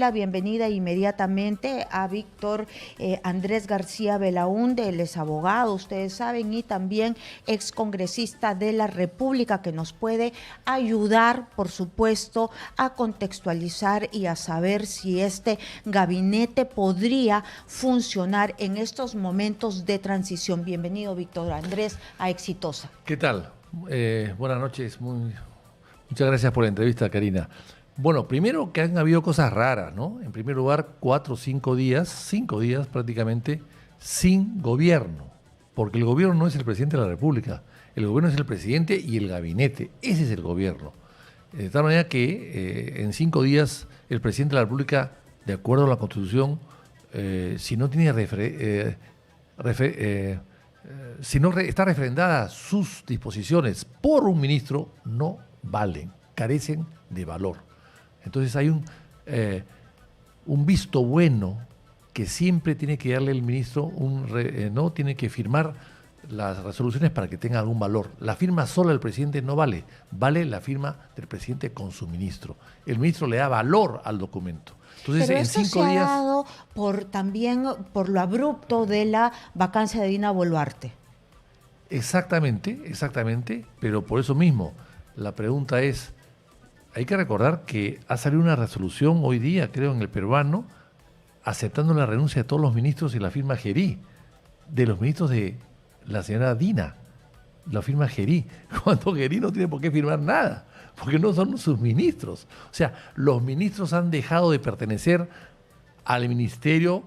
la bienvenida inmediatamente a Víctor Andrés García Belaúnde. Él es abogado, ustedes saben, y también excongresista de la República, que nos puede ayudar, por supuesto, a contextualizar y a saber si este gabinete podría funcionar en estos momentos de transición. Bienvenido, Víctor Andrés, a Exitosa. ¿Qué tal? Buenas noches. Muchas gracias por la entrevista, Karina. Bueno, primero que han habido cosas raras, ¿no? En primer lugar, 4 o 5 días prácticamente, sin gobierno, porque el gobierno no es el presidente de la República, el gobierno es el presidente y el gabinete, ese es el gobierno. De tal manera que en 5 días el presidente de la República, de acuerdo a la Constitución, si no tiene si no está refrendada sus disposiciones por un ministro, no valen, carecen de valor. Entonces hay un visto bueno que siempre tiene que darle el ministro, no tiene que firmar las resoluciones para que tengan algún valor. La firma sola del presidente no vale, vale la firma del presidente con su ministro. El ministro le da valor al documento. Entonces, pero en esto 5 días... se ha dado también por lo abrupto de la vacancia de Dina Boluarte. Exactamente, pero por eso mismo la pregunta es, hay que recordar que ha salido una resolución hoy día, creo, en el peruano, aceptando la renuncia de todos los ministros y la firma Gerí, de los ministros de la señora Dina, la firma Gerí, cuando Gerí no tiene por qué firmar nada, porque no son sus ministros. O sea, los ministros han dejado de pertenecer al ministerio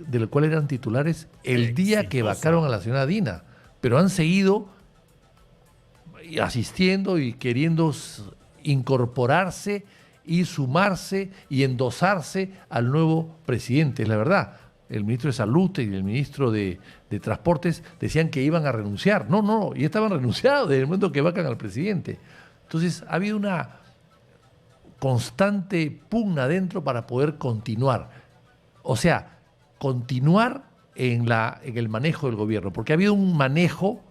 del cual eran titulares el día que vacaron a la señora Dina, pero han seguido asistiendo y queriendo incorporarse y sumarse y endosarse al nuevo presidente. Es la verdad. El ministro de Salud y el ministro de Transportes decían que iban a renunciar. No, y estaban renunciados desde el momento que vacan al presidente. Entonces ha habido una constante pugna dentro para poder continuar. O sea, continuar en el manejo del gobierno, porque ha habido un manejo,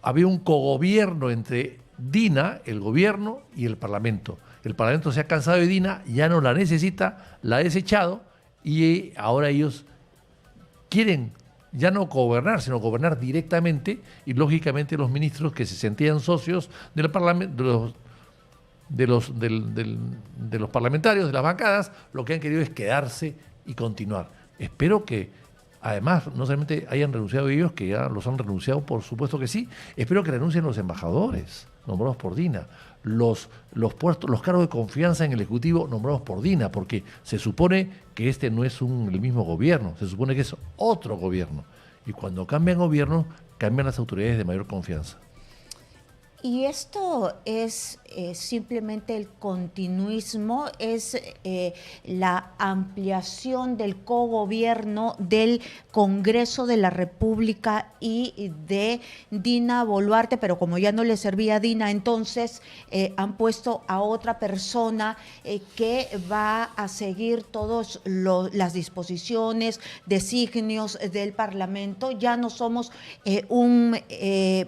había un cogobierno entre Dina, el gobierno, y el Parlamento. El Parlamento se ha cansado de Dina, ya no la necesita, la ha desechado, y ahora ellos quieren ya no gobernar, sino gobernar directamente, y lógicamente los ministros que se sentían socios del Parlamento, de los parlamentarios, de las bancadas, lo que han querido es quedarse y continuar. Espero que además no solamente hayan renunciado ellos, que ya los han renunciado, por supuesto que sí, espero que renuncien los embajadores nombrados por Dina, los cargos de confianza en el Ejecutivo nombrados por Dina, porque se supone que este no es el mismo gobierno, se supone que es otro gobierno, y cuando cambian gobierno, cambian las autoridades de mayor confianza. Y esto es simplemente el continuismo, es la ampliación del cogobierno del Congreso de la República y de Dina Boluarte, pero como ya no le servía a Dina, entonces han puesto a otra persona que va a seguir todas las disposiciones, designios del Parlamento. Ya no somos un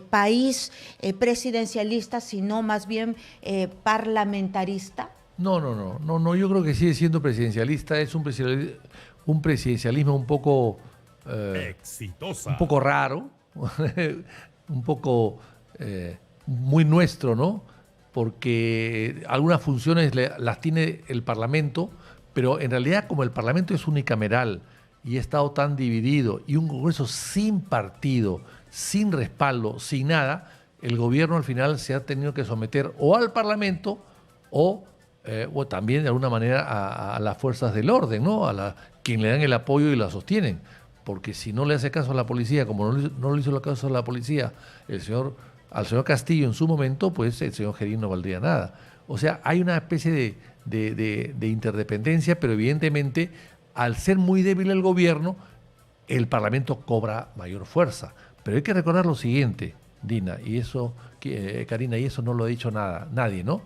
país presidencialista, sino más bien parlamentarista. No, yo creo que sigue siendo presidencialista, es un presidencialismo un poco exitosa, un poco raro, un poco muy nuestro, ¿no? Porque algunas funciones las tiene el Parlamento, pero en realidad como el Parlamento es unicameral y ha estado tan dividido y un Congreso sin partido, sin respaldo, sin nada, el gobierno al final se ha tenido que someter o al Parlamento o también de alguna manera a las fuerzas del orden, ¿no? Quien le dan el apoyo y la sostienen. Porque si no le hace caso a la policía, como no le hizo caso a la policía al señor Castillo en su momento, pues el señor Gerí no valdría nada. O sea, hay una especie de interdependencia, pero evidentemente, al ser muy débil el gobierno, el Parlamento cobra mayor fuerza. Pero hay que recordar lo siguiente, Dina, y eso, Karina, y eso no lo ha dicho nadie, ¿no?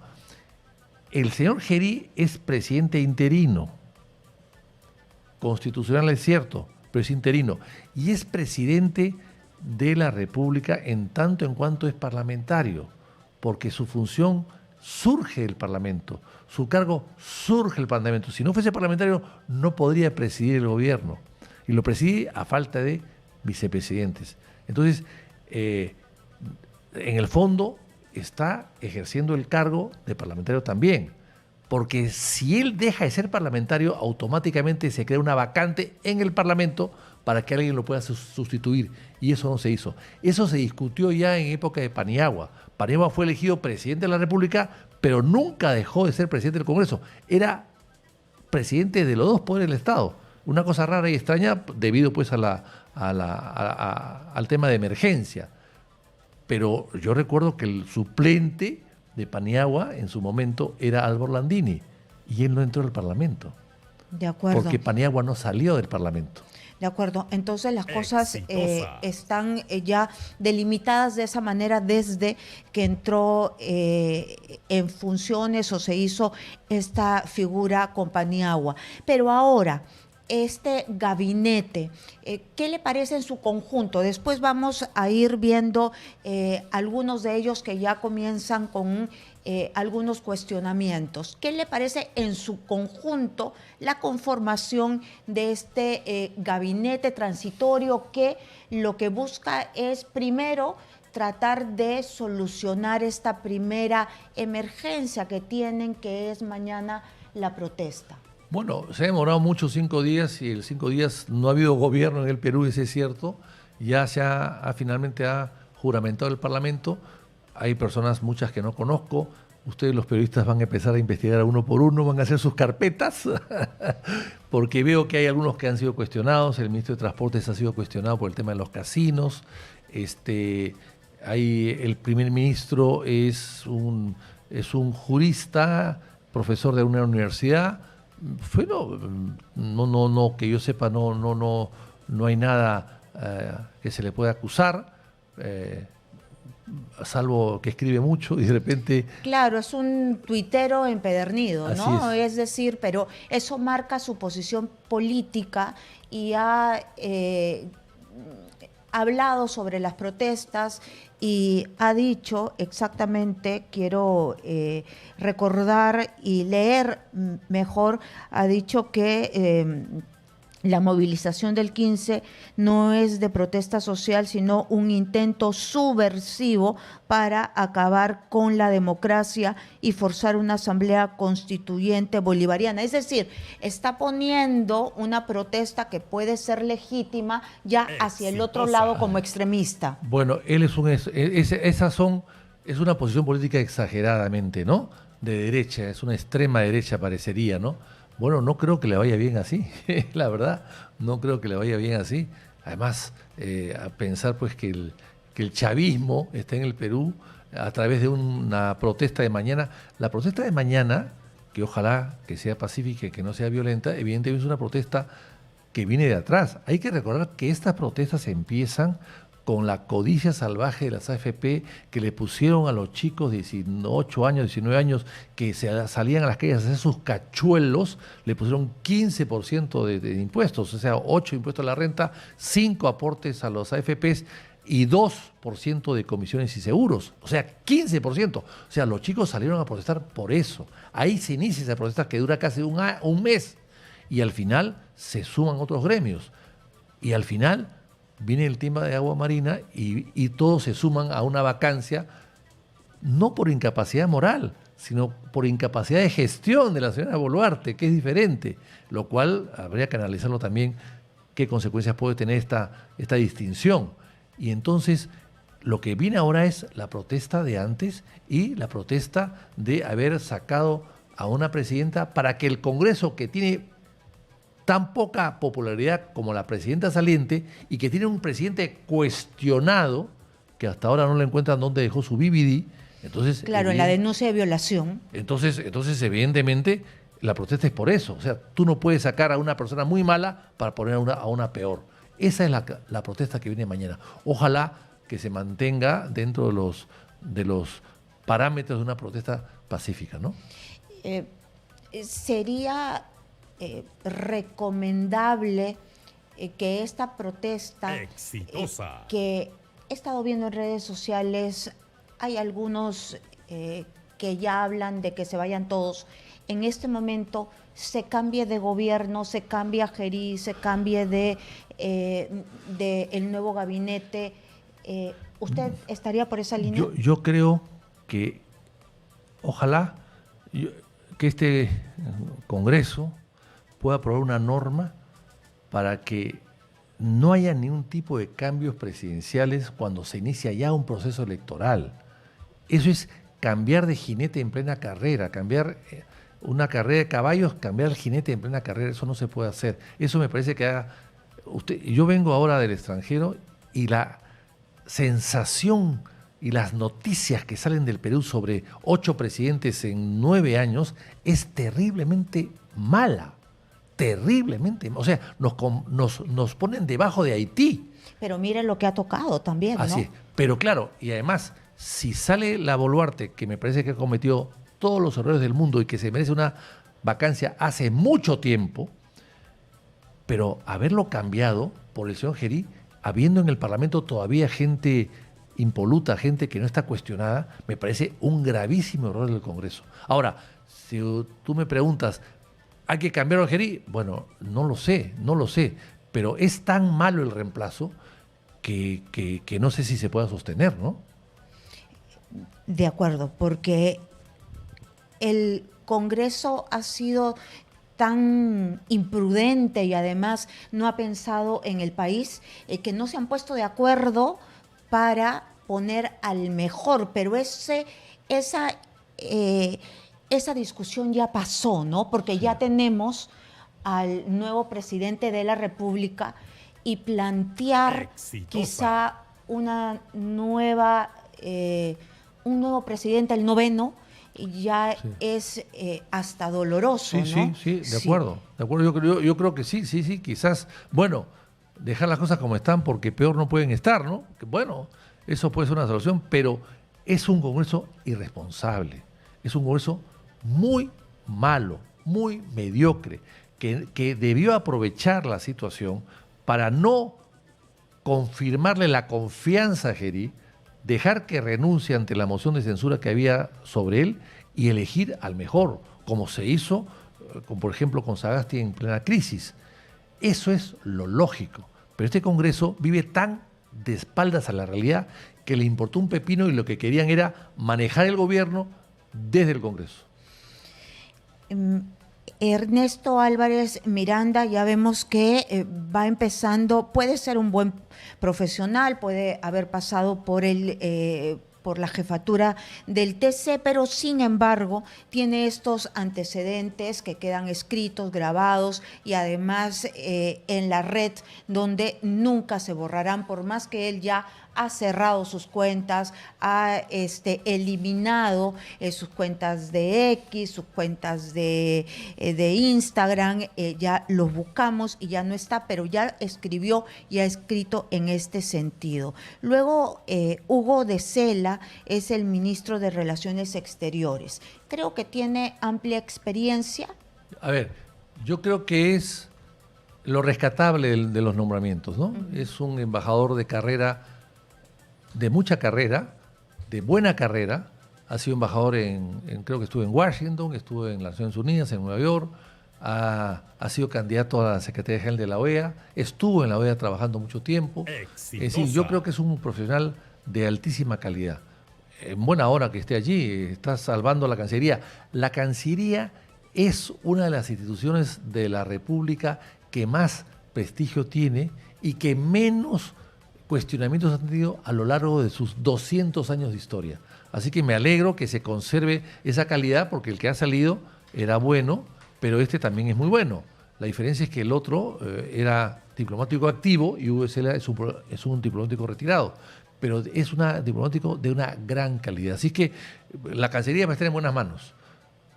El señor Gerí es presidente interino. Constitucional es cierto, pero es interino. Y es presidente de la República en tanto en cuanto es parlamentario, porque su función surge el Parlamento, su cargo surge el Parlamento. Si no fuese parlamentario, no podría presidir el gobierno. Y lo preside a falta de vicepresidentes. Entonces, en el fondo, está ejerciendo el cargo de parlamentario también. Porque si él deja de ser parlamentario, automáticamente se crea una vacante en el Parlamento para que alguien lo pueda sustituir. Y eso no se hizo. Eso se discutió ya en época de Paniagua. Paniagua fue elegido presidente de la República, pero nunca dejó de ser presidente del Congreso. Era presidente de los dos poderes del Estado. Una cosa rara y extraña debido pues al tema de emergencia. Pero yo recuerdo que el suplente de Paniagua en su momento era Álvaro Landini y él no entró al Parlamento. De acuerdo. Porque Paniagua no salió del Parlamento. De acuerdo, entonces las cosas están ya delimitadas de esa manera desde que entró en funciones o se hizo esta figura con Paniagua. Pero ahora, este gabinete, ¿qué le parece en su conjunto? Después vamos a ir viendo algunos de ellos que ya comienzan con algunos cuestionamientos. ¿Qué le parece en su conjunto la conformación de este gabinete transitorio que lo que busca es primero tratar de solucionar esta primera emergencia que tienen, que es mañana la protesta? Bueno, se ha demorado mucho 5 días y en 5 días no ha habido gobierno en el Perú, ese es cierto. Ya finalmente ha juramentado el Parlamento. Hay personas, muchas que no conozco. Ustedes los periodistas van a empezar a investigar uno por uno, van a hacer sus carpetas, porque veo que hay algunos que han sido cuestionados. El ministro de Transportes ha sido cuestionado por el tema de los casinos. El primer ministro es un jurista, profesor de una universidad. Bueno, no, que yo sepa, no hay nada que se le pueda acusar, salvo que escribe mucho y de repente... Claro, es un tuitero empedernido, ¿no? Es decir, pero eso marca su posición política y ha hablado sobre las protestas y ha dicho exactamente, quiero recordar y leer mejor, ha dicho que la movilización del 15 no es de protesta social, sino un intento subversivo para acabar con la democracia y forzar una asamblea constituyente bolivariana. Es decir, está poniendo una protesta que puede ser legítima ya hacia el otro lado como extremista. Bueno, él es una posición política exageradamente, ¿no? De derecha, es una extrema derecha parecería, ¿no? Bueno, no creo que le vaya bien así, la verdad, no creo que le vaya bien así. Además, a pensar pues que el chavismo está en el Perú a través de una protesta de mañana. La protesta de mañana, que ojalá que sea pacífica y que no sea violenta, evidentemente es una protesta que viene de atrás. Hay que recordar que estas protestas empiezan con la codicia salvaje de las AFP que le pusieron a los chicos de 18 años, 19 años, que salían a las calles a hacer sus cachuelos, le pusieron 15% de impuestos, o sea, 8 impuestos a la renta, 5 aportes a los AFPs y 2% de comisiones y seguros, o sea, 15%. O sea, los chicos salieron a protestar por eso. Ahí se inicia esa protesta que dura casi un mes y al final se suman otros gremios y al final viene el tema de agua marina y todos se suman a una vacancia, no por incapacidad moral, sino por incapacidad de gestión de la señora Boluarte, que es diferente, lo cual habría que analizarlo también, qué consecuencias puede tener esta distinción. Y entonces, lo que viene ahora es la protesta de antes y la protesta de haber sacado a una presidenta para que el Congreso, que tiene tan poca popularidad como la presidenta saliente y que tiene un presidente cuestionado, que hasta ahora no le encuentran dónde dejó su BBD. Entonces, claro, en la denuncia de violación. Entonces, evidentemente, la protesta es por eso. O sea, tú no puedes sacar a una persona muy mala para poner a una peor. Esa es la protesta que viene mañana. Ojalá que se mantenga dentro de los parámetros de una protesta pacífica, ¿no? Sería recomendable que esta protesta que he estado viendo en redes sociales, hay algunos que que ya hablan de que se vayan todos, en este momento se cambie de gobierno, se cambia Gerí, se cambie de el nuevo gabinete, ¿usted estaría por esa línea? Yo creo que ojalá que este Congreso pueda aprobar una norma para que no haya ningún tipo de cambios presidenciales cuando se inicia ya un proceso electoral. Eso es cambiar de jinete en plena carrera, cambiar una carrera de caballos, cambiar el jinete en plena carrera, eso no se puede hacer. Eso me parece que haga usted. Yo vengo ahora del extranjero y la sensación y las noticias que salen del Perú sobre 8 presidentes en 9 años es terriblemente mala. Terriblemente. O sea, nos ponen debajo de Haití. Pero mire lo que ha tocado también, ¿no? Así es. Pero claro, y además, si sale la Boluarte, que me parece que ha cometido todos los errores del mundo y que se merece una vacancia hace mucho tiempo, pero haberlo cambiado por el señor Gerí, habiendo en el Parlamento todavía gente impoluta, gente que no está cuestionada, me parece un gravísimo error del Congreso. Ahora, si tú me preguntas, ¿hay que cambiar a Gerí? Bueno, no lo sé, pero es tan malo el reemplazo que no sé si se pueda sostener, ¿no? De acuerdo, porque el Congreso ha sido tan imprudente y además no ha pensado en el país, que no se han puesto de acuerdo para poner al mejor, pero esa discusión ya pasó, ¿no? Porque ya tenemos al nuevo presidente de la República y plantear quizá una nueva, un nuevo presidente, el 9º, ya es hasta doloroso, ¿no? Sí, de acuerdo. Yo creo que sí, quizás, bueno, dejar las cosas como están porque peor no pueden estar, ¿no? Que, bueno, eso puede ser una solución, pero es un Congreso irresponsable, es un Congreso muy malo, muy mediocre, que debió aprovechar la situación para no confirmarle la confianza a Gerí, dejar que renuncie ante la moción de censura que había sobre él y elegir al mejor, como se hizo, como por ejemplo con Sagasti en plena crisis. Eso es lo lógico. Pero este Congreso vive tan de espaldas a la realidad que le importó un pepino y lo que querían era manejar el gobierno desde el Congreso. Ernesto Álvarez Miranda, ya vemos que va empezando, puede ser un buen profesional, puede haber pasado por por la jefatura del TC, pero sin embargo tiene estos antecedentes que quedan escritos, grabados y además en la red donde nunca se borrarán, por más que él ya ha cerrado sus cuentas, ha eliminado sus cuentas de X, sus cuentas de Instagram, ya los buscamos y ya no está, pero ya escribió y ha escrito en este sentido. Luego, Hugo de Sela es el ministro de Relaciones Exteriores. Creo que tiene amplia experiencia. A ver, yo creo que es lo rescatable de los nombramientos, ¿no? Es un embajador de carrera, de mucha carrera, de buena carrera. Ha sido embajador creo que estuvo en Washington, estuvo en las Naciones Unidas, en Nueva York, ha sido candidato a la Secretaría General de la OEA, estuvo en la OEA trabajando mucho tiempo. Exitosa. Es decir, yo creo que es un profesional de altísima calidad. En buena hora que esté allí, está salvando la Cancillería. La Cancillería es una de las instituciones de la República que más prestigio tiene y que menos cuestionamientos han tenido a lo largo de sus 200 años de historia. Así que me alegro que se conserve esa calidad porque el que ha salido era bueno, pero este también es muy bueno. La diferencia es que el otro era diplomático activo y Hugo de Sela es un diplomático retirado, pero es un diplomático de una gran calidad. Así que la Cancillería va a estar en buenas manos.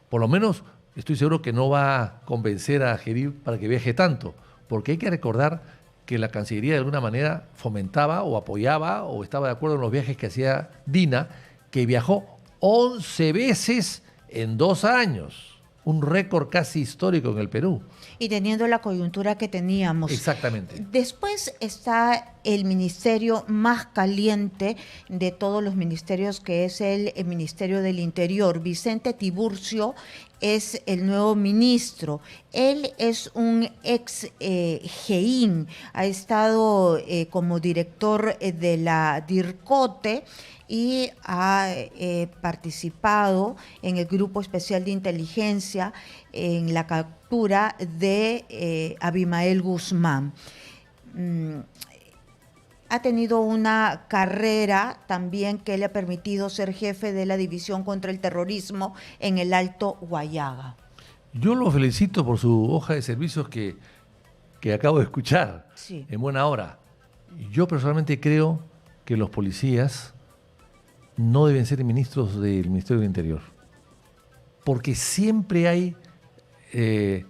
Por lo menos estoy seguro que no va a convencer a Gerí para que viaje tanto, porque hay que recordar que la Cancillería de alguna manera fomentaba o apoyaba o estaba de acuerdo en los viajes que hacía Dina, que viajó 11 veces en 2 años. un récord casi histórico en el Perú. Y teniendo la coyuntura que teníamos. Exactamente. Después está el ministerio más caliente de todos los ministerios, que es el Ministerio del Interior. Vicente Tiburcio es el nuevo ministro. Él es un ex GEIN, ha estado como director de la DIRCOTE y ha participado en el Grupo Especial de Inteligencia en la captura de Abimael Guzmán. Ha tenido una carrera también que le ha permitido ser jefe de la División contra el Terrorismo en el Alto Huallaga. Yo lo felicito por su hoja de servicios que acabo de escuchar, sí, en buena hora. Yo personalmente creo que los policías no deben ser ministros del Ministerio del Interior, porque siempre hay el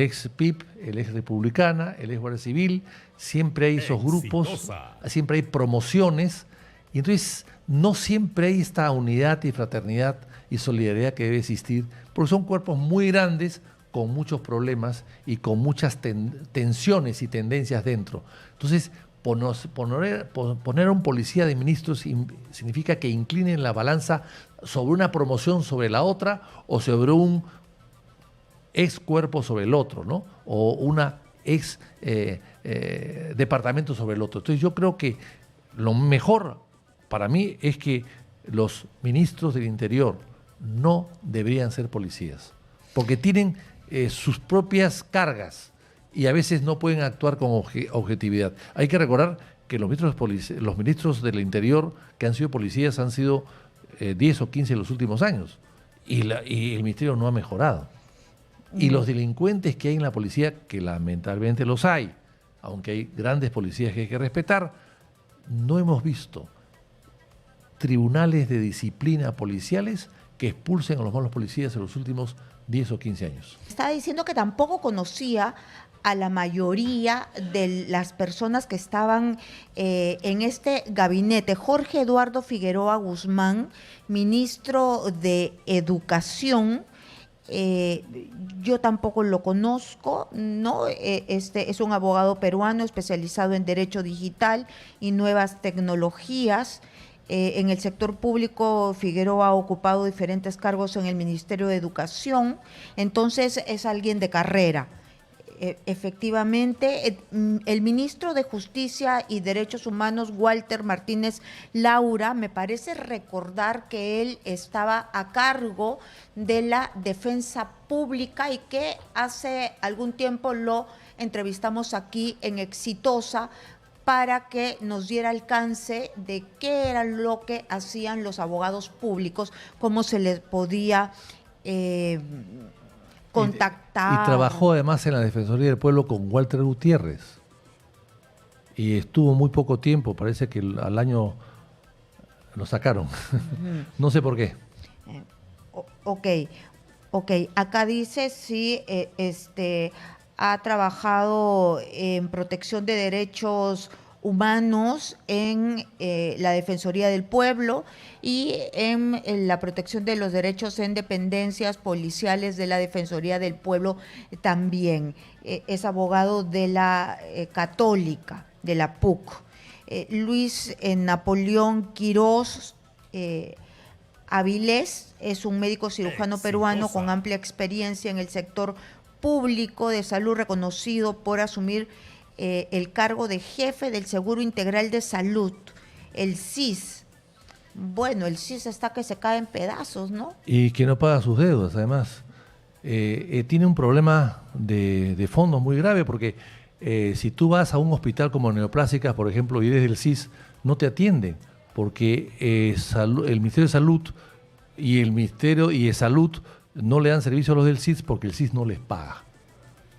ex PIP, el ex Republicana, el ex Guardia Civil, siempre hay esos grupos, siempre hay promociones, y entonces no siempre hay esta unidad y fraternidad y solidaridad que debe existir, porque son cuerpos muy grandes, con muchos problemas y con muchas tensiones y tendencias dentro. Entonces, poner a un policía de ministros significa que inclinen la balanza sobre una promoción sobre la otra o sobre un ex cuerpo sobre el otro, ¿no? O una ex departamento sobre el otro. Entonces yo creo que lo mejor para mí es que los ministros del Interior no deberían ser policías, porque tienen sus propias cargas y a veces no pueden actuar con objetividad. Hay que recordar que los ministros del Interior que han sido policías han sido 10 o 15 en los últimos años y el Ministerio no ha mejorado. Y los delincuentes que hay en la policía, que lamentablemente los hay, aunque hay grandes policías que hay que respetar, no hemos visto tribunales de disciplina policiales que expulsen a los malos policías en los últimos 10 o 15 años. Estaba diciendo que tampoco conocía a la mayoría de las personas que estaban en este gabinete. Jorge Eduardo Figueroa Guzmán, ministro de Educación, yo tampoco lo conozco, ¿no? Este es un abogado peruano especializado en Derecho Digital y Nuevas Tecnologías. En el sector público, Figueroa ha ocupado diferentes cargos en el Ministerio de Educación, entonces es alguien de carrera. Efectivamente, el ministro de Justicia y Derechos Humanos, Walter Martínez Laura, me parece recordar que él estaba a cargo de la defensa pública y que hace algún tiempo lo entrevistamos aquí en Exitosa para que nos diera alcance de qué era lo que hacían los abogados públicos, cómo se les podía contactar. Y trabajó además en la Defensoría del Pueblo con Walter Gutiérrez. Y estuvo muy poco tiempo, parece que al año lo sacaron. No sé por qué. Ok. Acá dice sí, ha trabajado en protección de derechos humanos en la Defensoría del Pueblo y en la protección de los derechos en dependencias policiales de la Defensoría del Pueblo también. Es abogado de la Católica, de la PUC. Luis Napoleón Quirós Avilés es un médico cirujano peruano con amplia experiencia en el sector público de salud, reconocido por asumir el cargo de jefe del Seguro Integral de Salud, el SIS. Bueno, el SIS está que se cae en pedazos, ¿no? Y que no paga sus deudas, además. Tiene un problema de fondo muy grave, porque si tú vas a un hospital como Neoplásicas, por ejemplo, y eres del SIS, no te atienden, porque el Ministerio de Salud y el Ministerio de Salud no le dan servicio a los del SIS porque el SIS no les paga.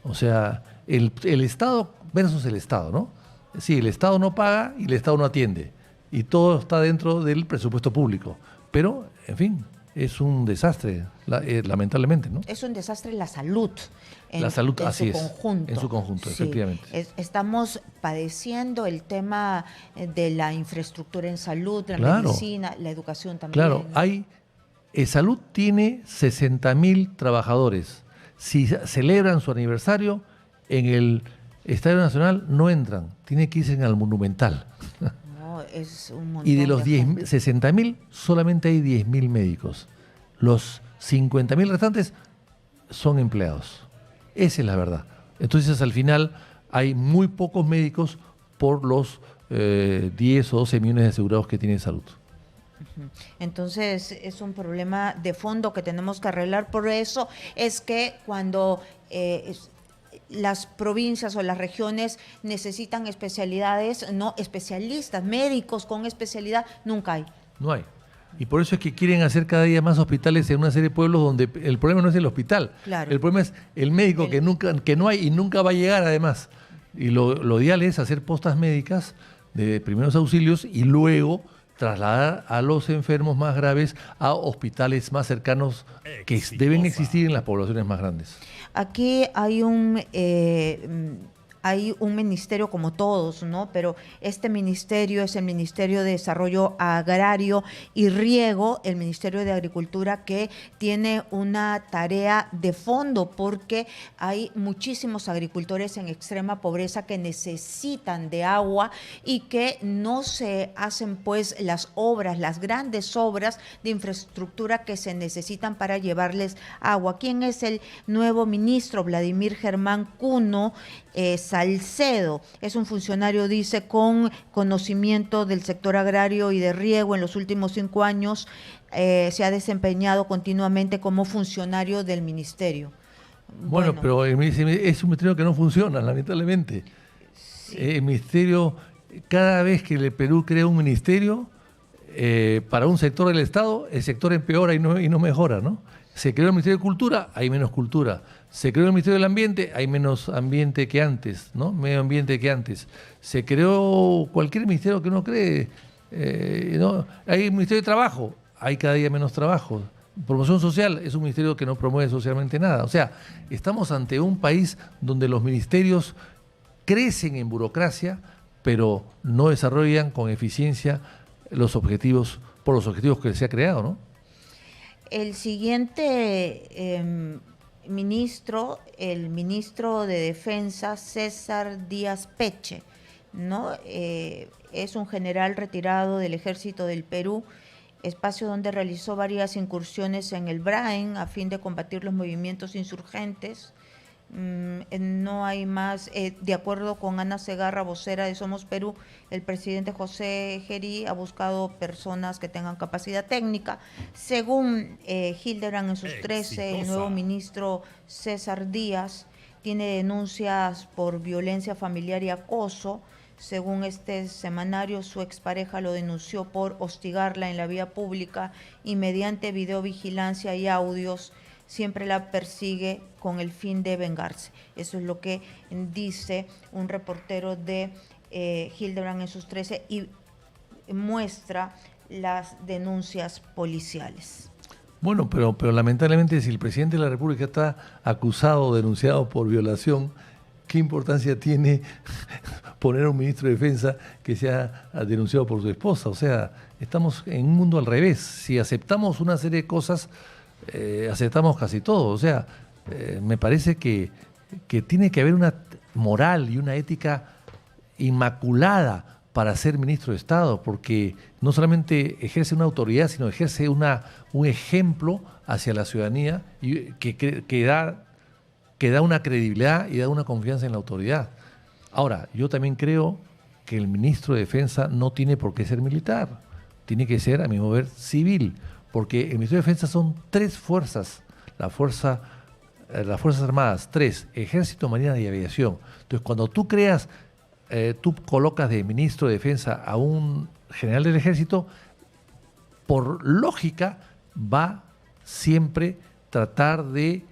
O sea, el Estado versus el Estado, ¿no? Sí, el Estado no paga y el Estado no atiende. Y todo está dentro del presupuesto público. Pero, en fin, es un desastre, lamentablemente, ¿no? Es un desastre la salud. La salud, así es. En su Sí, conjunto, efectivamente. Estamos padeciendo el tema de la infraestructura en salud, la medicina, la educación también. Claro, hay Salud tiene 60.000 trabajadores. Si celebran su aniversario, en el Estadio Nacional no entran, tienen que irse al Monumental. No, es un montón. Y de los 60.000, solamente hay 10.000 médicos. Los 50.000 restantes son empleados. Esa es la verdad. Entonces, al final, hay muy pocos médicos por los 10 o 12 millones de asegurados que tiene Salud. Entonces es un problema de fondo que tenemos que arreglar. Por eso es que cuando las provincias o las regiones necesitan especialidades, no especialistas, médicos con especialidad, nunca hay. No hay. Y por eso es que quieren hacer cada día más hospitales en una serie de pueblos donde el problema no es el hospital. Claro. El problema es el médico que no hay y nunca va a llegar además. Y lo ideal es hacer postas médicas de primeros auxilios y luego trasladar a los enfermos más graves a hospitales más cercanos que deben existir en las poblaciones más grandes. Aquí hay un ministerio como todos, ¿no? Pero este ministerio es el Ministerio de Desarrollo Agrario y Riego, el Ministerio de Agricultura, que tiene una tarea de fondo porque hay muchísimos agricultores en extrema pobreza que necesitan de agua y que no se hacen pues las obras, las grandes obras de infraestructura que se necesitan para llevarles agua. ¿Quién es el nuevo ministro? Vladimir Germán Cuno Salcedo. Es un funcionario, dice, con conocimiento del sector agrario y de riego. En los últimos 5 años se ha desempeñado continuamente como funcionario del ministerio. Bueno, pero es un ministerio que no funciona, lamentablemente. Sí. El ministerio, cada vez que el Perú crea un ministerio para un sector del Estado, el sector empeora y no mejora, ¿no? Se creó el Ministerio de Cultura, hay menos cultura. Se creó el Ministerio del Ambiente, hay menos ambiente que antes, ¿no? Medio ambiente que antes. Se creó cualquier ministerio que uno cree, ¿no? Hay un Ministerio de Trabajo, hay cada día menos trabajo. Promoción social es un ministerio que no promueve socialmente nada. O sea, estamos ante un país donde los ministerios crecen en burocracia, pero no desarrollan con eficiencia los objetivos, por los objetivos que se ha creado, ¿no? El siguiente ministro, el ministro de Defensa, César Díaz Peche, ¿no? Es un general retirado del Ejército del Perú, espacio donde realizó varias incursiones en el Brain a fin de combatir los movimientos insurgentes. No hay más, de acuerdo con Ana Segarra, vocera de Somos Perú, el presidente José Gerí ha buscado personas que tengan capacidad técnica. Según Hildebrand en sus 13, el nuevo ministro César Díaz tiene denuncias por violencia familiar y acoso. Según este semanario, su expareja lo denunció por hostigarla en la vía pública y mediante videovigilancia y audios siempre la persigue con el fin de vengarse. Eso es lo que dice un reportero de Hildebrand en sus 13 y muestra las denuncias policiales. Bueno, pero lamentablemente si el presidente de la República está acusado o denunciado por violación, ¿qué importancia tiene poner a un ministro de Defensa que sea denunciado por su esposa? O sea, estamos en un mundo al revés. Si aceptamos una serie de cosas, aceptamos casi todo. O sea, me parece que tiene que haber una moral y una ética inmaculada para ser ministro de Estado, porque no solamente ejerce una autoridad, sino ejerce un ejemplo hacia la ciudadanía y que da una credibilidad y da una confianza en la autoridad. Ahora, yo también creo que el ministro de Defensa no tiene por qué ser militar, tiene que ser, a mi modo de ver, civil, porque el Ministerio de Defensa son 3 fuerzas, las Fuerzas Armadas, 3, Ejército, Marina y Aviación. Entonces, cuando tú tú colocas de ministro de Defensa a un general del Ejército, por lógica va siempre tratar de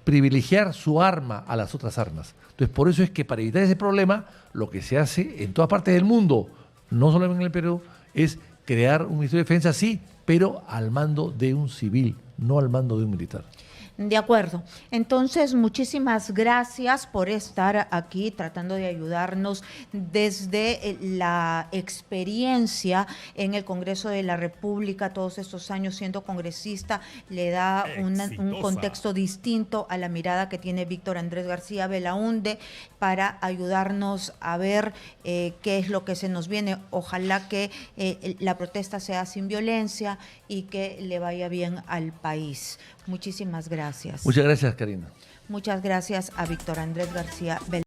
privilegiar su arma a las otras armas. Entonces, por eso es que para evitar ese problema, lo que se hace en todas partes del mundo, no solamente en el Perú, es crear un Ministerio de Defensa, sí, pero al mando de un civil, no al mando de un militar. De acuerdo. Entonces, muchísimas gracias por estar aquí tratando de ayudarnos desde la experiencia en el Congreso de la República. Todos estos años siendo congresista le da un contexto distinto a la mirada que tiene Víctor Andrés García Belaúnde para ayudarnos a ver qué es lo que se nos viene. Ojalá que la protesta sea sin violencia y que le vaya bien al país. Muchísimas gracias. Muchas gracias, Karina. Muchas gracias a Víctor Andrés García Belaúnde.